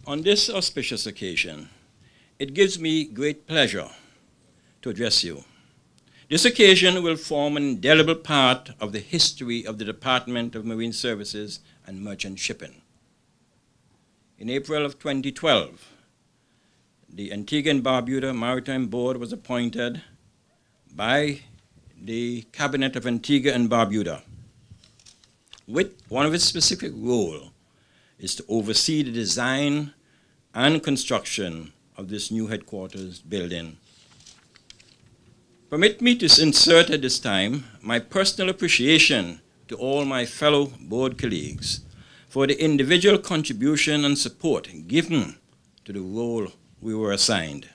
On this auspicious occasion, it gives me great pleasure to address you. This occasion will form an indelible part of the history of the Department of Marine Services and Merchant Shipping. In April of 2012, the Antigua and Barbuda Maritime Board was appointed by the Cabinet of Antigua and Barbuda, with one of its specific role is to oversee the design and construction of this new headquarters building. Permit me to insert at this time my personal appreciation to all my fellow board colleagues for the individual contribution and support given to the role we were assigned.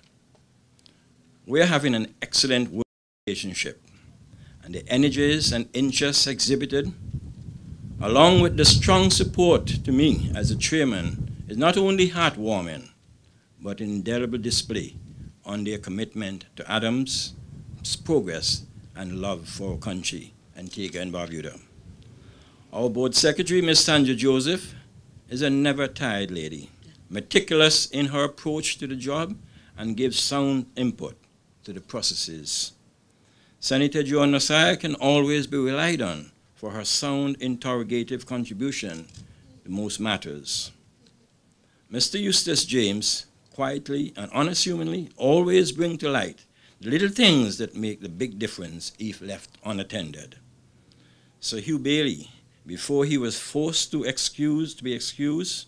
We are having an excellent working relationship, and the energies and interests exhibited, along with the strong support to me as a chairman, is not only heartwarming, but an indelible display on their commitment to ADOMS' progress and love for our country, Antigua and Barbuda. Our board secretary, Ms. Sandra Joseph, is a never-tired lady, meticulous in her approach to the job and gives sound input to the processes. Senator Joan Messiah can always be relied on for her sound interrogative contribution to most matters. Mr. Eustace James, quietly and unassumingly, always bring to light the little things that make the big difference if left unattended. Sir Hugh Bailey, before he was forced to be excused,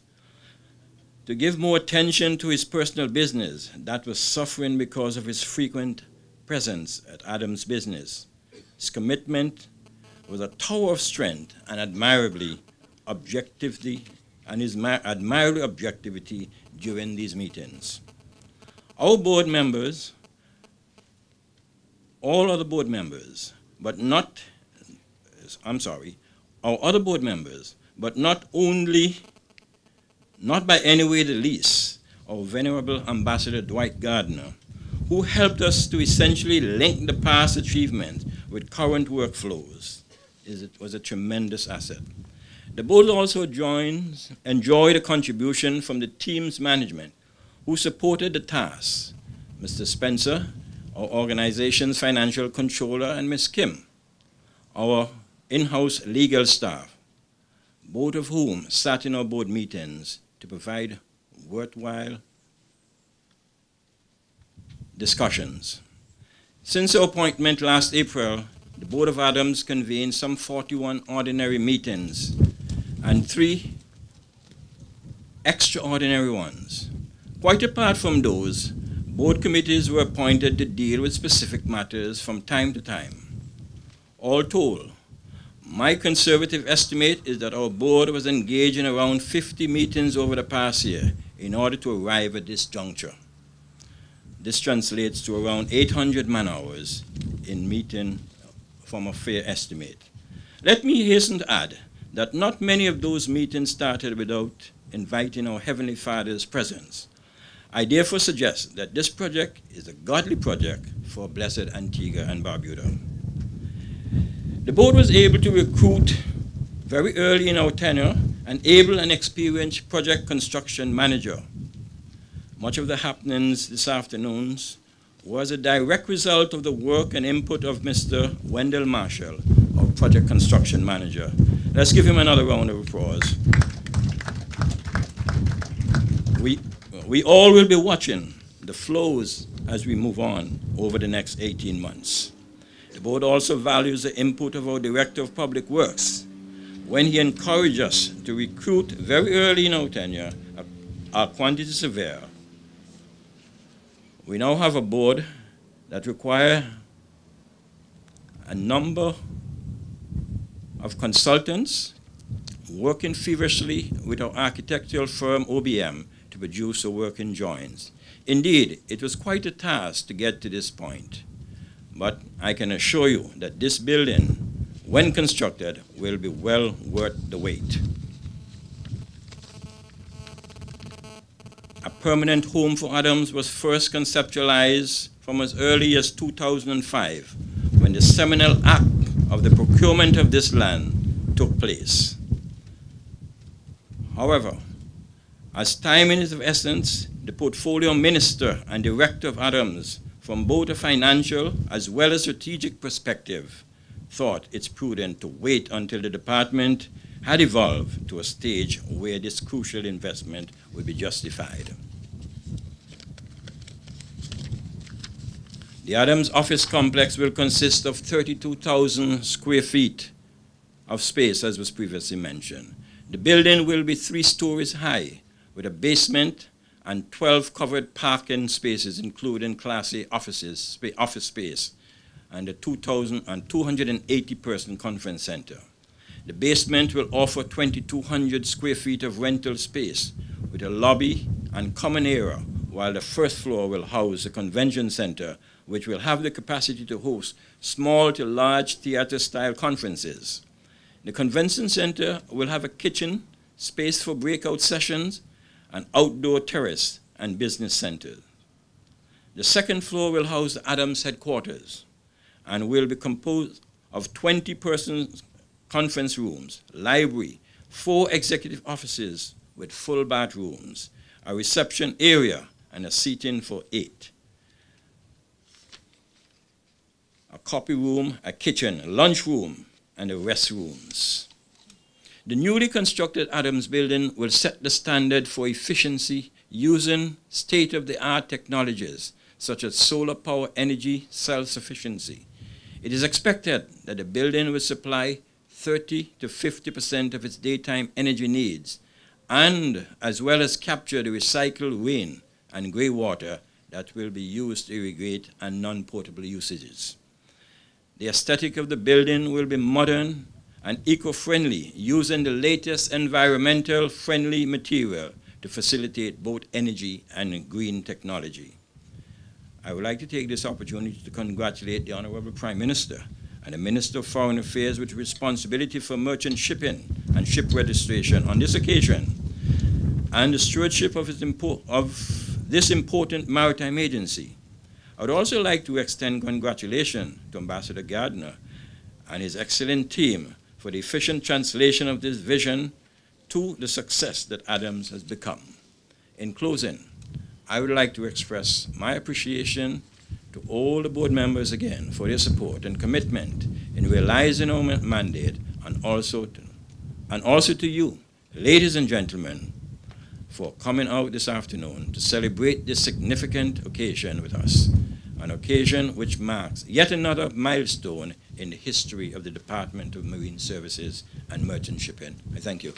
to give more attention to his personal business that was suffering because of his frequent presence at ADOMS business. His commitment was a tower of strength and admirably objectivity during these meetings. Our board members, all other board members, but not, our other board members, but not by any way the least, our venerable Ambassador Dwight Gardner, who helped us to essentially link the past achievement with current workflows, was a tremendous asset. The board also enjoyed a contribution from the team's management, who supported the task, Mr. Spencer, our organization's financial controller, and Ms. Kim, our in-house legal staff, both of whom sat in our board meetings to provide worthwhile discussions. Since our appointment last April, the Board of ADOMS convened some 41 ordinary meetings and 3 extraordinary ones. Quite apart from those, board committees were appointed to deal with specific matters from time to time. All told, my conservative estimate is that our board was engaged in around 50 meetings over the past year in order to arrive at this juncture. This translates to around 800 man-hours in meeting from a fair estimate. Let me hasten to add that not many of those meetings started without inviting our Heavenly Father's presence. I therefore suggest that this project is a godly project for blessed Antigua and Barbuda. The board was able to recruit very early in our tenure an able and experienced project construction manager. Much of the happenings this afternoon was a direct result of the work and input of Mr. Wendell Marshall, our project construction manager. Let's give him another round of applause. We all will be watching the flows as we move on over the next 18 months. The board also values the input of our Director of Public Works when he encouraged us to recruit very early in our tenure a quantity surveyor. We now have a board that requires a number of consultants working feverishly with our architectural firm OBM to produce a working joins. Indeed, it was quite a task to get to this point, but I can assure you that this building, when constructed, will be well worth the wait. A permanent home for ADOMS was first conceptualized from as early as 2005, when the seminal act of the procurement of this land took place. However, As time is of essence, the portfolio minister and director of ADOMS, from both a financial as well as strategic perspective, thought it's prudent to wait until the department had evolved to a stage where this crucial investment would be justified. The ADOMS office complex will consist of 32,000 square feet of space, as was previously mentioned. The building will be 3 stories high, with a basement and 12 covered parking spaces, including Class A office space, and a 280-person conference center. The basement will offer 2,200 square feet of rental space, with a lobby and common area, while the first floor will house the convention center, which will have the capacity to host small to large theater-style conferences. The convention center will have a kitchen, space for breakout sessions, an outdoor terrace, and business centers. The second floor will house the ADOMS headquarters and will be composed of 20-person conference rooms, library, 4 executive offices with full bathrooms, a reception area, and a seating for 8. A copy room, a kitchen, a lunch room, and the restrooms. The newly constructed ADOMS building will set the standard for efficiency using state-of-the-art technologies such as solar power energy self-sufficiency. It is expected that the building will supply 30 to 50% of its daytime energy needs, and as well as capture the recycled rain and grey water that will be used to irrigate and non-potable usages. The aesthetic of the building will be modern and eco-friendly, using the latest environmental friendly material to facilitate both energy and green technology. I would like to take this opportunity to congratulate the Honorable Prime Minister and the Minister of Foreign Affairs with responsibility for merchant shipping and ship registration on this occasion, and the stewardship of this important maritime agency. I would also like to extend congratulations to Ambassador Gardner and his excellent team for the efficient translation of this vision to the success that ADOMS has become. In closing, I would like to express my appreciation to all the board members again for their support and commitment in realizing our mandate, and also to you, ladies and gentlemen, for coming out this afternoon to celebrate this significant occasion with us, an occasion which marks yet another milestone in the history of the Department of Marine Services and Merchant Shipping. I thank you.